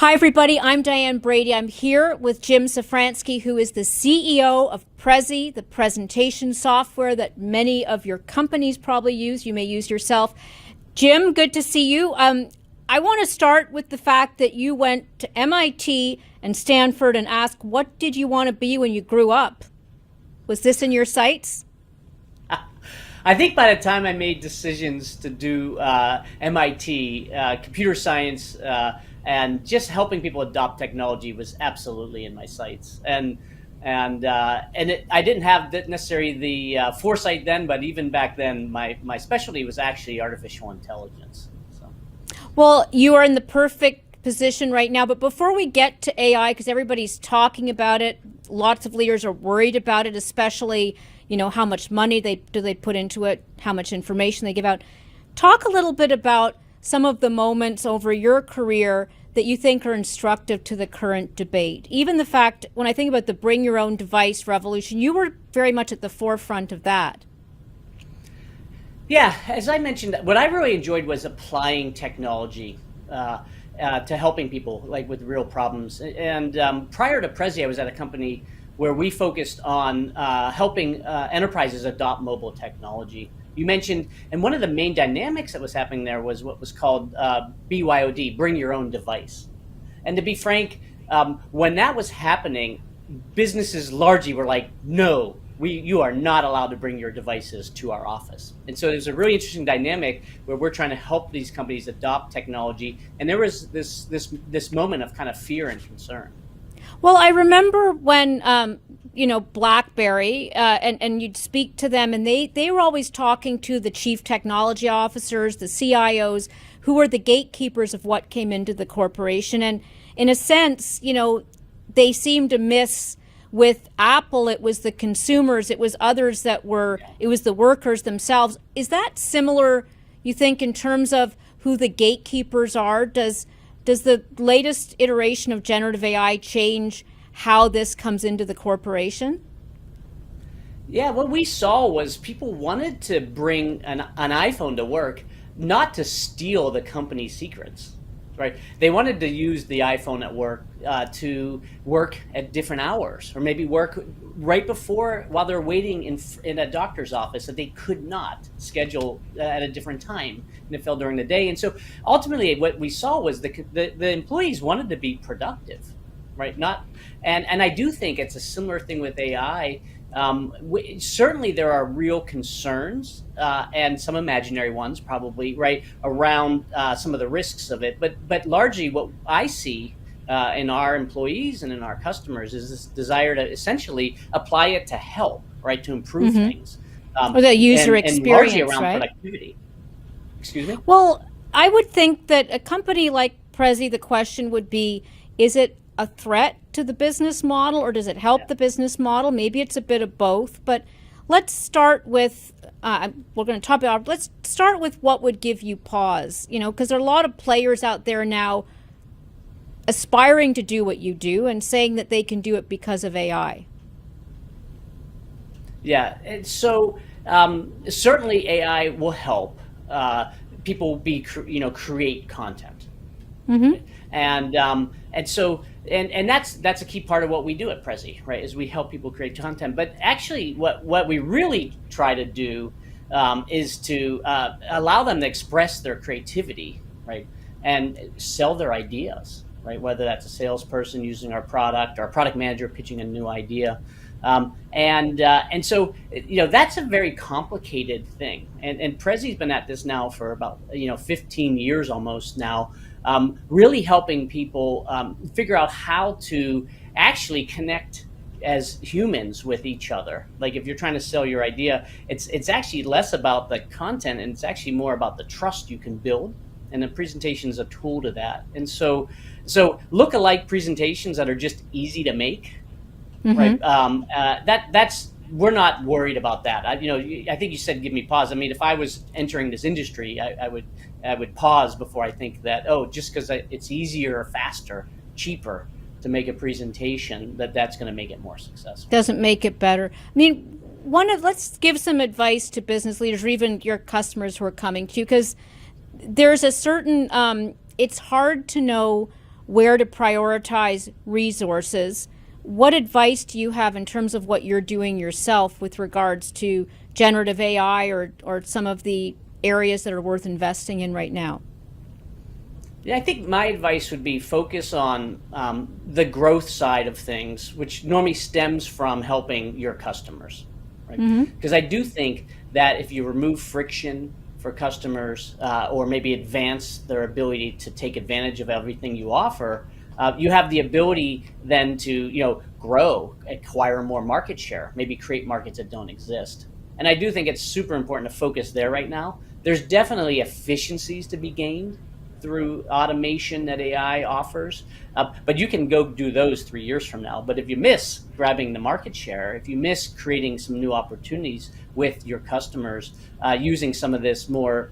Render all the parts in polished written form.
Hi, everybody. I'm Diane Brady. I'm here with Jim Safransky, who is the CEO of Prezi, the presentation software that many of your companies probably use. You may use yourself. Jim, good to see you. I want to start with the fact that you went to MIT and Stanford and asked, what did you want to be when you grew up? Was this in your sights? I think by the time I made decisions to do MIT, computer science, and just helping people adopt technology was absolutely in my sights. I didn't have necessarily the foresight then, but even back then, my specialty was actually artificial intelligence. So. Well, you are in the perfect position right now. But before we get to AI, because everybody's talking about it, lots of leaders are worried about it, especially how much money they put into it, how much information they give out. Talk a little bit about some of the moments over your career that you think are instructive to the current debate. Even the fact, when I think about the bring your own device revolution, you were very much at the forefront of that. Yeah, as I mentioned, what I really enjoyed was applying technology to helping people like with real problems. And prior to Prezi, I was at a company where we focused on helping enterprises adopt mobile technology. You mentioned, and one of the main dynamics that was happening there was what was called BYOD, bring your own device. And to be frank, when that was happening, businesses largely were like, no, you are not allowed to bring your devices to our office. And so there's a really interesting dynamic where we're trying to help these companies adopt technology. And there was this moment of kind of fear and concern. Well, I remember when, BlackBerry, and you'd speak to them, and they were always talking to the chief technology officers, the CIOs, who were the gatekeepers of what came into the corporation. And in a sense, they seemed to miss with Apple. It was the consumers, it was others it was the workers themselves. Is that similar, you think, in terms of who the gatekeepers are? Does the latest iteration of generative AI change how this comes into the corporation? Yeah, what we saw was people wanted to bring an iPhone to work, not to steal the company's secrets, right? They wanted to use the iPhone at work to work at different hours, or maybe work right before while they're waiting in a doctor's office that they could not schedule at a different time, and it fell during the day. And so ultimately what we saw was the employees wanted to be productive, right? And I do think it's a similar thing with AI. Certainly there are real concerns and some imaginary ones probably, right, around some of the risks of it. But largely what I see in our employees and in our customers is this desire to essentially apply it to help, right, to improve things. Or the user and experience, largely around right? productivity. Excuse me? Well, I would think that a company like Prezi, the question would be, is it a threat to the business model, or does it help the business model? Maybe it's a bit of both, but let's start with, we're going to talk about, let's start with what would give you pause, because there are a lot of players out there now aspiring to do what you do and saying that they can do it because of AI. Yeah, and so certainly AI will help people create content. Mm-hmm. And so that's a key part of what we do at Prezi, right? Is we help people create content. But actually, what we really try to do is to allow them to express their creativity, right, and sell their ideas, right? Whether that's a salesperson using our product, or a product manager pitching a new idea. And so that's a very complicated thing. And Prezi's been at this now for about 15 years almost now. Really helping people figure out how to actually connect as humans with each other. Like if you're trying to sell your idea, it's actually less about the content, and it's actually more about the trust you can build. And the presentation is a tool to that. And so look-alike presentations that are just easy to make, right? That's we're not worried about that. I think you said give me pause. I mean, if I was entering this industry, I would pause before I think that, just because it's easier or faster, cheaper to make a presentation, that's going to make it more successful. Doesn't make it better. I mean, let's give some advice to business leaders or even your customers who are coming to you, because there's a certain, it's hard to know where to prioritize resources. What advice do you have in terms of what you're doing yourself with regards to generative AI or some of the areas that are worth investing in right now? Yeah, I think my advice would be focus on the growth side of things, which normally stems from helping your customers, right? Because I do think that if you remove friction for customers, or maybe advance their ability to take advantage of everything you offer, you have the ability then to grow, acquire more market share, maybe create markets that don't exist. And I do think it's super important to focus there right now. There's definitely efficiencies to be gained through automation that AI offers. But you can go do those 3 years from now. But if you miss grabbing the market share, if you miss creating some new opportunities with your customers using some of this more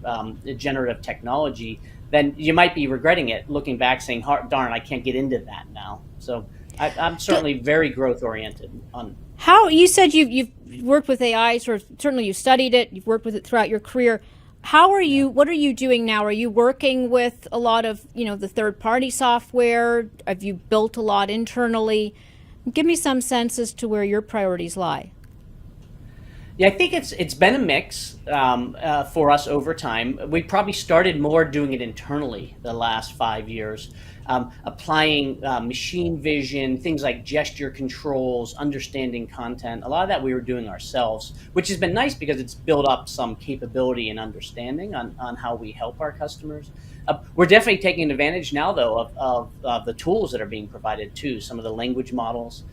generative technology, then you might be regretting it, looking back saying, darn, I can't get into that now. So I'm certainly very growth oriented on. How you said you've worked with AI, sort of, certainly you studied it, you've worked with it throughout your career. How are you? What are you doing now? Are you working with a lot of the third-party software? Have you built a lot internally? Give me some sense as to where your priorities lie. Yeah, I think it's been a mix for us over time. We probably started more doing it internally the last 5 years, applying machine vision, things like gesture controls, understanding content. A lot of that we were doing ourselves, which has been nice because it's built up some capability and understanding on how we help our customers. We're definitely taking advantage now, though, of the tools that are being provided too. Some of the language models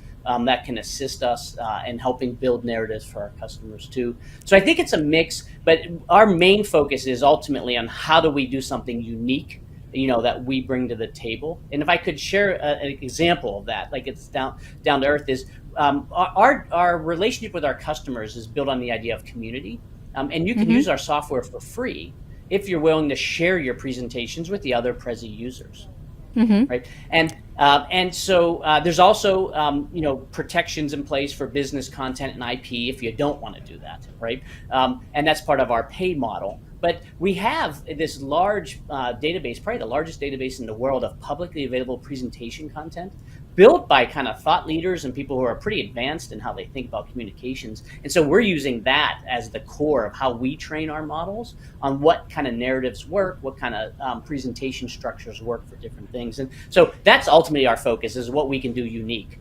that can assist us in helping build narratives for our customers too. So I think it's a mix, but our main focus is ultimately on how do we do something unique, that we bring to the table. And if I could share an example of that, like it's down to earth, is our relationship with our customers is built on the idea of community, and you can use our software for free if you're willing to share your presentations with the other Prezi users. Right, and so there's also protections in place for business content and IP if you don't want to do that, right? And that's part of our pay model. But we have this large database, probably the largest database in the world of publicly available presentation content, built by kind of thought leaders and people who are pretty advanced in how they think about communications. And so we're using that as the core of how we train our models on what kind of narratives work, what kind of presentation structures work for different things. And so that's ultimately our focus, is what we can do unique.